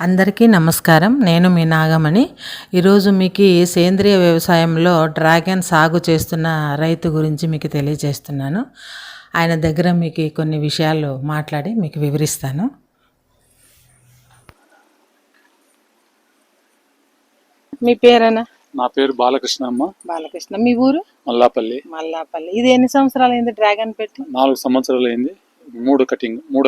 అందరికీ నమస్కారం. నేను మీ నాగమణి. ఈరోజు మీకు ఈ సేంద్రియ వ్యవసాయంలో డ్రాగన్ సాగు చేస్తున్న రైతు గురించి మీకు తెలియజేస్తున్నాను. ఆయన దగ్గర మీకు కొన్ని విషయాలు మాట్లాడి మీకు వివరిస్తాను. మీ పేరేనా? నా పేరు బాలకృష్ణ అమ్మ. బాలకృష్ణ. మీ ఊరు? మల్లాపల్లి. మల్లాపల్లి. ఇది ఎన్ని సంవత్సరాలు అయింది డ్రాగన్ పెట్టి? 4 సంవత్సరాలు అయింది. మూడో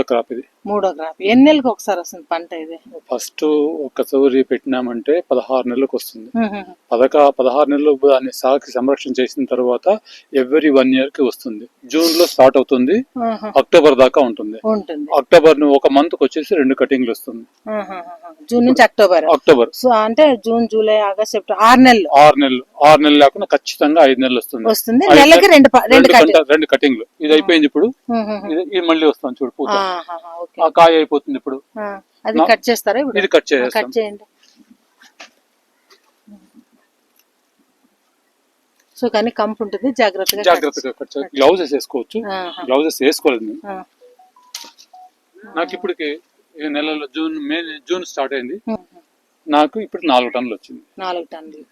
క్రాప్ ఇది. మూడో క్రాప్. ఎన్ని నెలలకు ఒకసారి వస్తుంది పంట ఇది? ఫస్ట్ ఒక్కసారి పెట్టినామంటే 16 నెలలకు వస్తుంది. 16 నెలలు దాన్ని సాకి సంరక్షణ చేసిన తర్వాత ఎవ్రీ 1 year కి వస్తుంది. జూన్ లో స్టార్ట్ అవుతుంది, అక్టోబర్ దాకా ఉంటుంది. అక్టోబర్ ఒక మంత్ కి వచ్చేసి 2 కటింగ్లు వస్తుంది. జూన్ నుంచి అక్టోబర్. సో అంటే జూన్, జూలై, ఆగస్ట్, సెప్టెంబర్ 6 నెలలు. 6 నెలలు లేకుండా ఖచ్చితంగా 5 నెలలు వస్తుంది. నెలకి రెండు కటింగ్లు. ఇది అయిపోయింది. ఇప్పుడు ఇది మళ్ళీ వస్తాను చూడు, పూత ఆ కాయ అయిపోతుంది. ఇప్పుడు అది కట్ చేస్తారా? ఇది కట్ చేయండి. సో కానీ కంపు ఉంటుంది, జాగ్రత్తగా కట్ చేయాలి. గ్లౌజెస్ వేసుకోవచ్చు. గ్లౌజెస్ వేసుకోలేదు నేను. నాకు ఇప్పటికి ఈ నెలలో జూన్ స్టార్ట్ అయింది. నాకు ఇప్పుడు 4 టన్నులు వచ్చింది. 4 టన్నులు.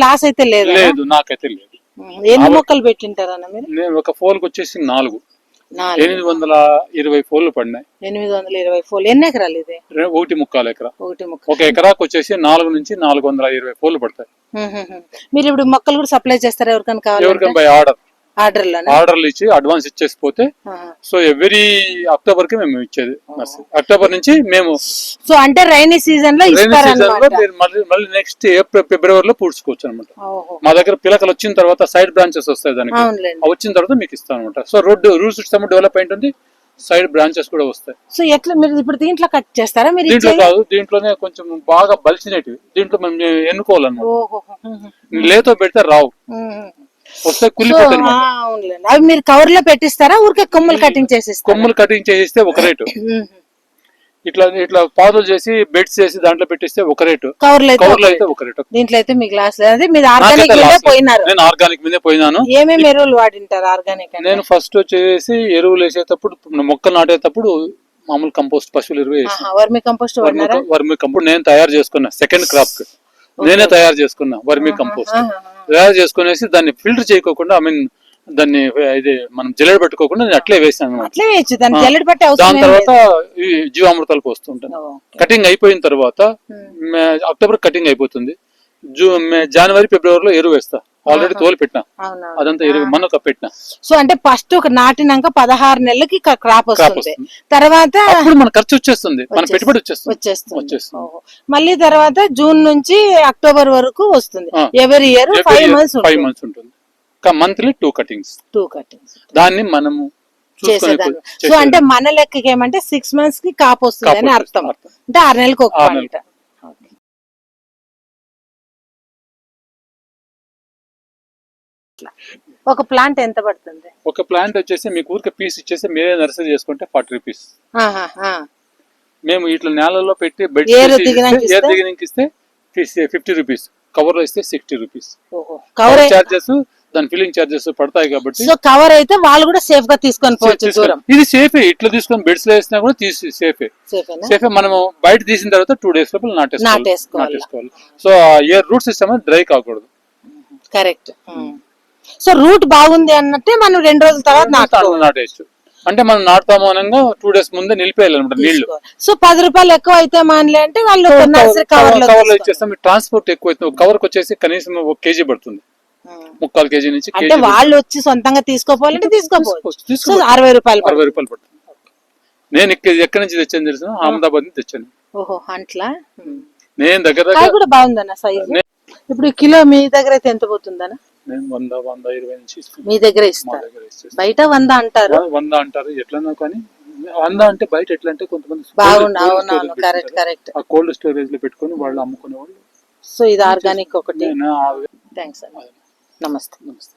లాస్ అయితే లేదు? నాకైతే లేదు. ఎన్ని మొక్కలు పెట్టింటారన్న మీరు? నేను ఒక ఫోల్కి వచ్చేసి 820 ఫోన్లు పడినాయి. 820 ఫోన్లు. ఎన్ని ఎకరాలు ఇది? 1.25 ఎకరా. ఒక ఎకరాకు వచ్చేసి 4 నుంచి 420 ఫోన్లు పడతాయి. మీరు ఇప్పుడు మొక్కలు కూడా సప్లై చేస్తారా ఎవరికైనా? ఎవరికైనా బై ఆర్డర్లు ఇచ్చి అడ్వాన్స్ ఇచ్చేసిపోతే, సో ఎవ్రీ అక్టోబర్ కి మేము ఇచ్చేది. అక్టోబర్ నుంచి మేము, సో అంటే రైనీ సీజన్ లో మళ్ళీ నెక్స్ట్ ఫిబ్రవరిలో పూడ్చుకోవచ్చు అనమాట. మా దగ్గర పిలకలు వచ్చిన తర్వాత సైడ్ బ్రాంచెస్ వస్తాయి. దానికి వచ్చిన తర్వాత మీకు ఇస్తాను అనమాట. సో రూట్ సిస్టమ్ డెవలప్ అయింటుంది, సైడ్ బ్రాంచెస్ కూడా వస్తాయి. సో ఎట్లా మీరు ఇప్పుడు దీంట్లో కట్ చేస్తారా? మీరు దీంట్లో కాదు, దీంట్లోనే కొంచెం బాగా బలిసినవి దీంట్లో మనం ఎన్నుకోవాలన్నమాట. లేతో పెడితే రావు, వస్తే కుళ్ళిపోతాయి. అవి మీరు కవర్ లో పెట్టిస్తారా? ఊరికే కొమ్మలు కటింగ్ చేసిస్తారా? కొమ్మలు కటింగ్ చేసిస్తే ఒక రేటు, ఇట్లా పాదులు చేసి బెడ్స్ చేసి దాంట్లో పెట్టిస్తే ఒక రేటు, కవర్ లో అయితే ఒక రేటు. దీంట్లో అయితే మీకు లాస్ లేదు. మీరు ఆర్గానిక్ మీదే పోయినారు. నేను ఆర్గానిక్ మీదే పోయినాను. ఏమేమి ఎరువులు వాడింటారు ఆర్గానిక్? నేను ఫస్ట్ వచ్చేసి ఎరువులు వేసేటప్పుడు, మొక్కలు నాటేటప్పుడు మామూలు కంపోస్ట్, పశువుల ఎరువు వేసి వర్మి కంపోస్ట్ నేను తయారు చేసుకున్నా. సెకండ్ క్రాప్ కి నేనే తయారు చేసుకున్నా వర్మి కంపోస్ట్. తయారు చేసుకునేసి దాన్ని ఫిల్టర్ చేయకోకుండా, దాన్ని ఇది మనం జల్లెడ పెట్టుకోకుండా నేను అట్లే వేసాను. దాని తర్వాత ఈ జీవామృతాలు పోస్తుంటాను. కటింగ్ అయిపోయిన తర్వాత అక్టోబర్ కటింగ్ అయిపోతుంది. జనవరి, ఫిబ్రవరిలో ఎరువు వేస్తా. ఆల్రెడీ తోలు పెట్టినా, అదంతా ఎరువు మనకు పెట్టినా. సో అంటే ఫస్ట్ ఒక నాటినాక 16 నెలలకి క్రాప్ వస్తుంది. తర్వాత అప్పుడు మన ఖర్చు వచ్చేస్తుంది, మన పెట్టుబడి వచ్చేస్తుంది. మళ్ళీ తర్వాత జూన్ నుంచి అక్టోబర్ వరకు వస్తుంది. ఎవరీ ఇయర్ 5 మంత్స్ ఉంటుంది. Monthly 2 cuttings. దాన్ని మనము చేసేదాన్ని. సో అంటే మన లెక్కకి ఏమంటే 6 మంత్స్ కి కాపు వస్తుంది అని అర్థం. అంటే 6 నెలలకు ఒక పంట. ఒక ప్లాంట్ ఎంత పడుతుంది? ఒక ప్లాంట్ వచ్చేసి మీకు ఊరికే పీస్ ఇచ్చేసి మీరే నర్సరీ చేసుకుంటే 40 రూపీస్. మేము ఇట్లా నేలలో పెట్టి బెడ్ దిగనికిస్తే 50 రూపీస్, కవర్ లో ఇస్తే 60 రూపీస్. కవర్ చార్జెస్, దాని ఫిల్లింగ్ చార్జెస్ పడతాయి కాబట్టి. సో కవర్ అయితే వాళ్ళు కూడా సేఫ్ గా తీసుకొని పోవచ్చు. ఇది సేఫే. ఇట్లా తీసుకొని బెడ్స్ లో వేసినా కూడా సేఫే. మనము బయట తీసిన తర్వాత 2 days లోపల నాటేసుకోవాలి. సో రూట్ సిస్టమ్ డ్రై కాకూడదు. కరెక్ట్. సో రూట్ బాగుంది అన్నట్టే మనం 2 రోజుల తర్వాత నాటేయచ్చు. అంటే మనం నాటుతాము అనగా 2 days ముందే నిలిపేయాలన్నమాట నీళ్లు. సో 10 రూపాయలు ఎక్కువ అయితే మానలే అంటే వాళ్ళు కవర్ లో ఇచ్చేస్తాం. ట్రాన్స్పోర్ట్ ఎక్కువ అవుతుంది. కవర్ వచ్చేసి కనీసం 1 kg పడుతుంది. 3/4 kg నుంచి. అంటే వాళ్ళు వచ్చి సొంతంగా తీసుకోవాలంటే తీసుకోవచ్చు. 60 రూపాయలు పడుతుంది. నేను ఎక్కడి నుంచి తెచ్చాను తెలుసు? అహ్మదాబాద్ నుంచి తెచ్చాను. ఓహో, అట్లా. నేను దగ్గర కూడా బాగుందన్న సైజు. ఇప్పుడు కిలో మీ దగ్గర అయితే ఎంత పోతుందన్న? నేను 100-120 నుంచి మీ దగ్గర ఇస్తారు. బయట 100 అంటారు. 100 అంటారు ఎట్లనో, కానీ 100 అంటే బయట ఎట్లా అంటే కొంతమంది కరెక్ట్ ఆ కోల్డ్ స్టోరేజ్ లో పెట్టుకొని వాళ్ళు అమ్ముకునే వాళ్ళు. సో ఇది ఆర్గానిక్ ఒకటి. థ్యాంక్స్. నమస్తే.